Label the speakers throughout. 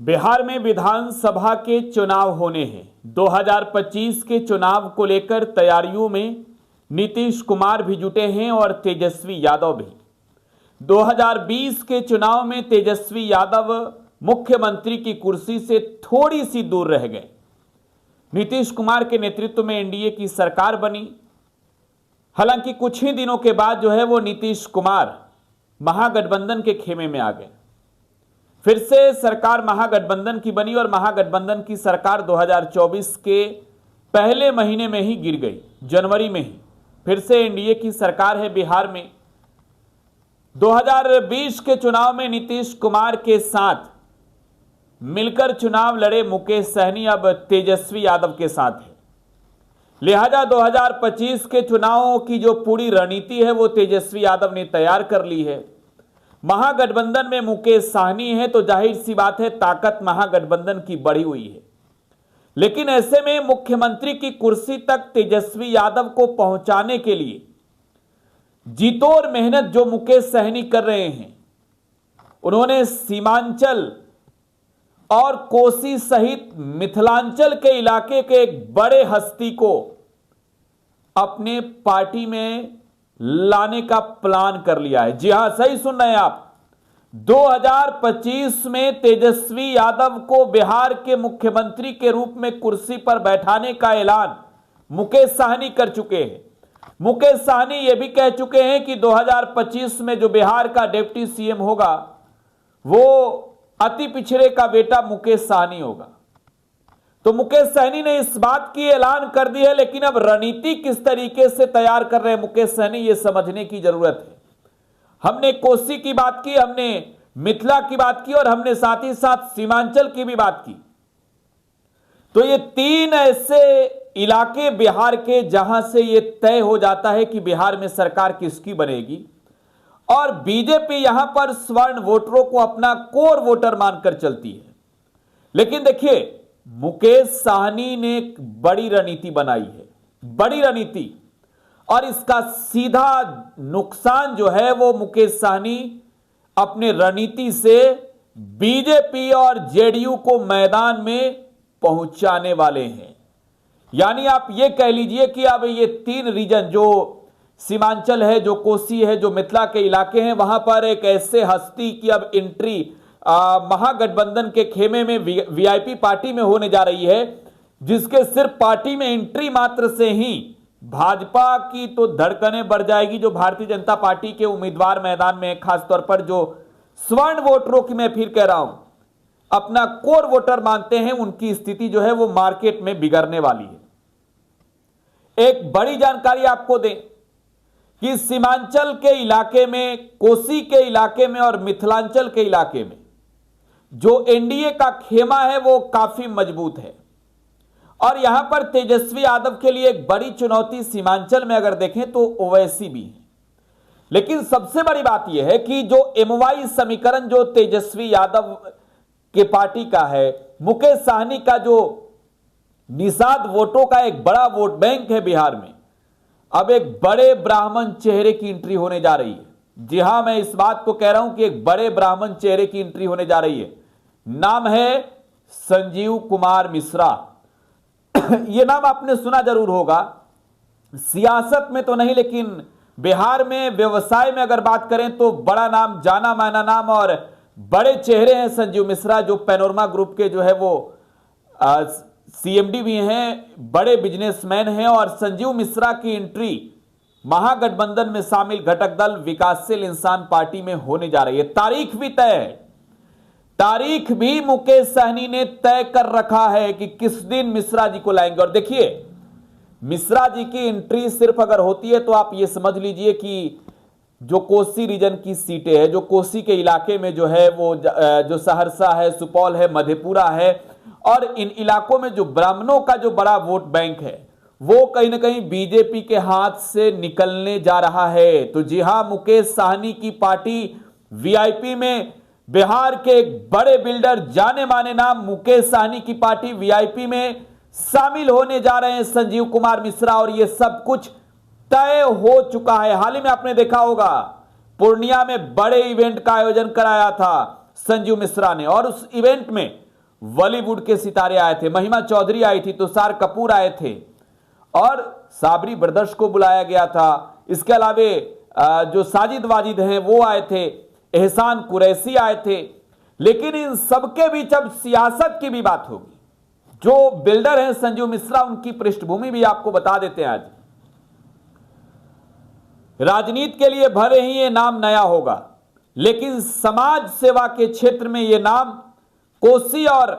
Speaker 1: बिहार में विधानसभा के चुनाव होने हैं। 2025 के चुनाव को लेकर तैयारियों में नीतीश कुमार भी जुटे हैं और तेजस्वी यादव भी। 2020 के चुनाव में तेजस्वी यादव मुख्यमंत्री की कुर्सी से थोड़ी सी दूर रह गए। नीतीश कुमार के नेतृत्व में एनडीए की सरकार बनी। हालांकि कुछ ही दिनों के बाद वो नीतीश कुमार महागठबंधन के खेमे में आ गए। फिर से सरकार महागठबंधन की बनी और महागठबंधन की सरकार 2024 के पहले महीने में ही गिर गई। जनवरी में ही फिर से एनडीए की सरकार है बिहार में। 2020 के चुनाव में नीतीश कुमार के साथ मिलकर चुनाव लड़े मुकेश सहनी अब तेजस्वी यादव के साथ है। लिहाजा 2025 के चुनावों की जो पूरी रणनीति है वो तेजस्वी यादव ने तैयार कर ली है। महागठबंधन में मुकेश सहनी है तो जाहिर सी बात है ताकत महागठबंधन की बढ़ी हुई है। लेकिन ऐसे में मुख्यमंत्री की कुर्सी तक तेजस्वी यादव को पहुंचाने के लिए जीतोड़ मेहनत जो मुकेश सहनी कर रहे हैं, उन्होंने सीमांचल और कोसी सहित मिथिलांचल के इलाके के एक बड़े हस्ती को अपने पार्टी में लाने का प्लान कर लिया है। जी हां, सही सुन रहे हैं आप। 2025 में तेजस्वी यादव को बिहार के मुख्यमंत्री के रूप में कुर्सी पर बैठाने का ऐलान मुकेश सहनी कर चुके हैं। मुकेश सहनी यह भी कह चुके हैं कि 2025 में जो बिहार का डिप्टी सीएम होगा वो अति पिछड़े का बेटा मुकेश सहनी होगा। तो मुकेश सहनी ने इस बात की ऐलान कर दी है, लेकिन अब रणनीति किस तरीके से तैयार कर रहे हैं मुकेश सहनी, ये समझने की जरूरत है। हमने कोसी की बात की, हमने मिथिला की बात की और हमने साथ ही साथ सीमांचल की भी बात की। तो ये तीन ऐसे इलाके बिहार के जहां से ये तय हो जाता है कि बिहार में सरकार किसकी बनेगी। और बीजेपी यहां पर स्वर्ण वोटरों को अपना कोर वोटर मानकर चलती है। लेकिन देखिए, मुकेश सहनी ने एक बड़ी रणनीति बनाई है, बड़ी रणनीति, और इसका सीधा नुकसान जो है वो मुकेश सहनी अपने रणनीति से बीजेपी और जेडीयू को मैदान में पहुंचाने वाले हैं। यानी आप ये कह लीजिए कि अब ये तीन रीजन जो सीमांचल है, जो कोसी है, जो मिथिला के इलाके हैं, वहां पर एक ऐसे हस्ती की अब एंट्री महागठबंधन के खेमे में वीआईपी पार्टी में होने जा रही है, जिसके सिर्फ पार्टी में एंट्री मात्र से ही भाजपा की तो धड़कनें बढ़ जाएगी। जो भारतीय जनता पार्टी के उम्मीदवार मैदान में, खासतौर पर जो स्वर्ण वोटरों की मैं फिर कह रहा हूं अपना कोर वोटर मानते हैं, उनकी स्थिति जो है वो मार्केट में बिगड़ने वाली है। एक बड़ी जानकारी आपको दें कि सीमांचल के इलाके में, कोसी के इलाके में और मिथिलांचल के इलाके में जो एनडीए का खेमा है वो काफी मजबूत है। और यहां पर तेजस्वी यादव के लिए एक बड़ी चुनौती सीमांचल में अगर देखें तो ओवैसी भी है। लेकिन सबसे बड़ी बात यह है कि जो एमवाई समीकरण जो तेजस्वी यादव के पार्टी का है, मुकेश सहनी का जो निषाद वोटों का एक बड़ा वोट बैंक है बिहार में, अब एक बड़े ब्राह्मण चेहरे की एंट्री होने जा रही है। जी हां, मैं इस बात को कह रहा हूं कि एक बड़े ब्राह्मण चेहरे की एंट्री होने जा रही है। नाम है संजीव कुमार मिश्रा। यह नाम आपने सुना जरूर होगा, सियासत में तो नहीं, लेकिन बिहार में व्यवसाय में अगर बात करें तो बड़ा नाम, जाना माना नाम और बड़े चेहरे हैं संजीव मिश्रा, जो पैनोरमा ग्रुप के जो है वो सीएमडी भी हैं, बड़े बिजनेसमैन हैं। और संजीव मिश्रा की एंट्री महागठबंधन में शामिल घटक दल विकासशील इंसान पार्टी में होने जा रही है। तारीख भी तय है, तारीख भी मुकेश सहनी ने तय कर रखा है कि किस दिन मिश्रा जी को लाएंगे। और देखिए, मिश्रा जी की एंट्री सिर्फ अगर होती है तो आप ये समझ लीजिए कि जो कोसी रीजन की सीटें हैं, जो कोसी के इलाके में जो है वो जो सहरसा है, सुपौल है, मधेपुरा है, और इन इलाकों में जो ब्राह्मणों का जो बड़ा वोट बैंक है वो कहीं ना कहीं बीजेपी के हाथ से निकलने जा रहा है। तो जी हां, मुकेश सहनी की पार्टी वीआईपी में, बिहार के एक बड़े बिल्डर, जाने माने नाम मुकेश सहनी की पार्टी वीआईपी में शामिल होने जा रहे हैं संजीव कुमार मिश्रा। और यह सब कुछ तय हो चुका है। हाल ही में आपने देखा होगा पूर्णिया में बड़े इवेंट का आयोजन कराया था संजीव मिश्रा ने, और उस इवेंट में बॉलीवुड के सितारे आए थे, महिमा चौधरी आई थी, तुषार कपूर आए थे और साबरी ब्रदर्स को बुलाया गया था। इसके अलावे जो साजिद वाजिद हैं वो आए थे, एहसान कुरैशी आए थे। लेकिन इन सबके बीच अब सियासत की भी बात होगी। जो बिल्डर हैं संजीव मिश्रा, उनकी पृष्ठभूमि भी आपको बता देते हैं। आज राजनीति के लिए भले ही ये नाम नया होगा, लेकिन समाज सेवा के क्षेत्र में ये नाम कोसी और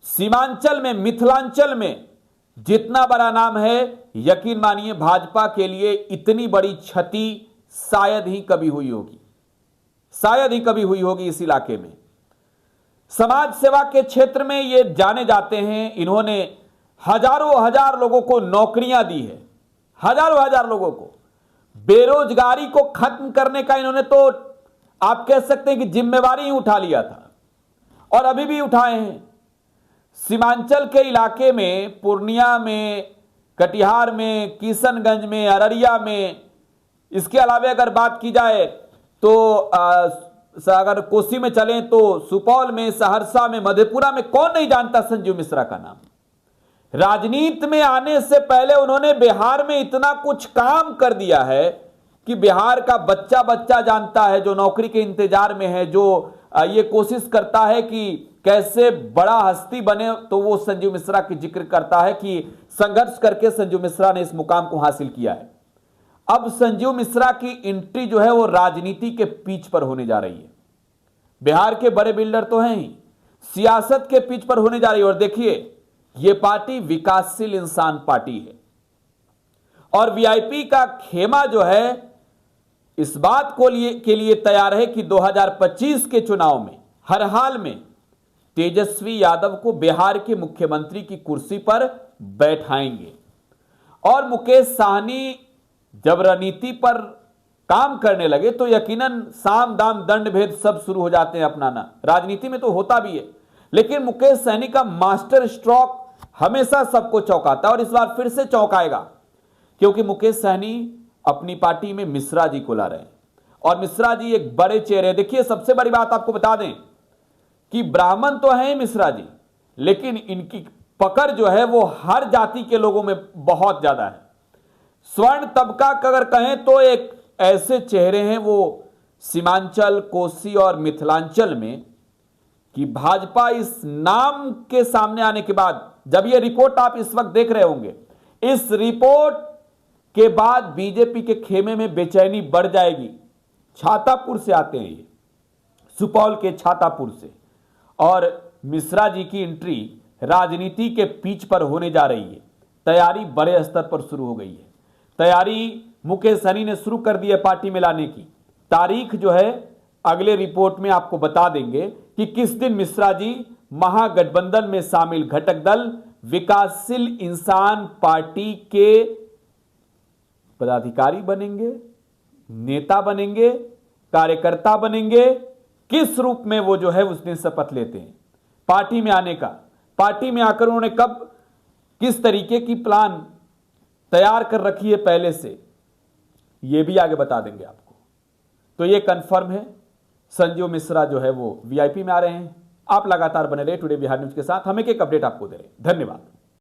Speaker 1: सीमांचल में, मिथिलांचल में जितना बड़ा नाम है, यकीन मानिए भाजपा के लिए इतनी बड़ी क्षति शायद ही कभी हुई होगी, शायद ही कभी हुई होगी इस इलाके में। समाज सेवा के क्षेत्र में ये जाने जाते हैं। इन्होंने हजारों हजार लोगों को नौकरियां दी है, हजारों हजार लोगों को। बेरोजगारी को खत्म करने का इन्होंने तो आप कह सकते हैं कि जिम्मेवारी ही उठा लिया था और अभी भी उठाए हैं। सीमांचल के इलाके में, पूर्णिया में, कटिहार में, किशनगंज में, अररिया में, इसके अलावा अगर बात की जाए तो अगर कोसी में चलें तो सुपौल में, सहरसा में, मधेपुरा में, कौन नहीं जानता संजीव मिश्रा का नाम। राजनीति में आने से पहले उन्होंने बिहार में इतना कुछ काम कर दिया है कि बिहार का बच्चा बच्चा जानता है, जो नौकरी के इंतजार में है, जो ये कोशिश करता है कि कैसे बड़ा हस्ती बने, तो वो संजीव मिश्रा की जिक्र करता है कि संघर्ष करके संजीव मिश्रा ने इस मुकाम को हासिल किया है। अब संजीव मिश्रा की एंट्री जो है वो राजनीति के पिच पर होने जा रही है। बिहार के बड़े बिल्डर तो हैं ही, सियासत के पिच पर होने जा रही है। और देखिए, ये पार्टी विकासशील इंसान पार्टी है और वीआईपी का खेमा जो है इस बात के लिए तैयार है कि 2025 के चुनाव में हर हाल में तेजस्वी यादव को बिहार के मुख्यमंत्री की कुर्सी पर बैठाएंगे। और मुकेश साहनी जब रणनीति पर काम करने लगे तो यकीनन साम दाम दंड भेद सब शुरू हो जाते हैं अपनाना। राजनीति में तो होता भी है, लेकिन मुकेश सहनी का मास्टर स्ट्रोक हमेशा सबको चौंकाता है और इस बार फिर से चौंकाएगा, क्योंकि मुकेश सहनी अपनी पार्टी में मिश्रा जी को ला रहे हैं और मिश्रा जी एक बड़े चेहरे। देखिए, सबसे बड़ी बात आपको बता दें कि ब्राह्मण तो हैं मिश्रा जी, लेकिन इनकी पकड़ जो है वो हर जाति के लोगों में बहुत ज्यादा है। स्वर्ण तबका का अगर कहें तो एक ऐसे चेहरे हैं वो सीमांचल, कोसी और मिथिलांचल में कि भाजपा इस नाम के सामने आने के बाद, जब ये रिपोर्ट आप इस वक्त देख रहे होंगे, इस रिपोर्ट के बाद बीजेपी के खेमे में बेचैनी बढ़ जाएगी। छातापुर से आते हैं ये, सुपौल के छातापुर से, और मिश्रा जी की एंट्री राजनीति के पिच पर होने जा रही है। तैयारी बड़े स्तर पर शुरू हो गई है। तैयारी मुकेश सहनी ने शुरू कर दी है पार्टी में लाने की। तारीख जो है अगले रिपोर्ट में आपको बता देंगे कि किस दिन मिश्रा जी महागठबंधन में शामिल घटक दल विकासशील इंसान पार्टी के पदाधिकारी बनेंगे, नेता बनेंगे, कार्यकर्ता बनेंगे, किस रूप में वो जो है उस दिन शपथ लेते हैं पार्टी में आने का। पार्टी में आकर उन्होंने कब किस तरीके की प्लान तैयार कर रखी है पहले से, ये भी आगे बता देंगे आपको। तो ये कंफर्म है, संजीव मिश्रा जो है वो वीआईपी में आ रहे हैं। आप लगातार बने रहे टुडे बिहार न्यूज के साथ, हम एक अपडेट आपको दे रहे हैं। धन्यवाद।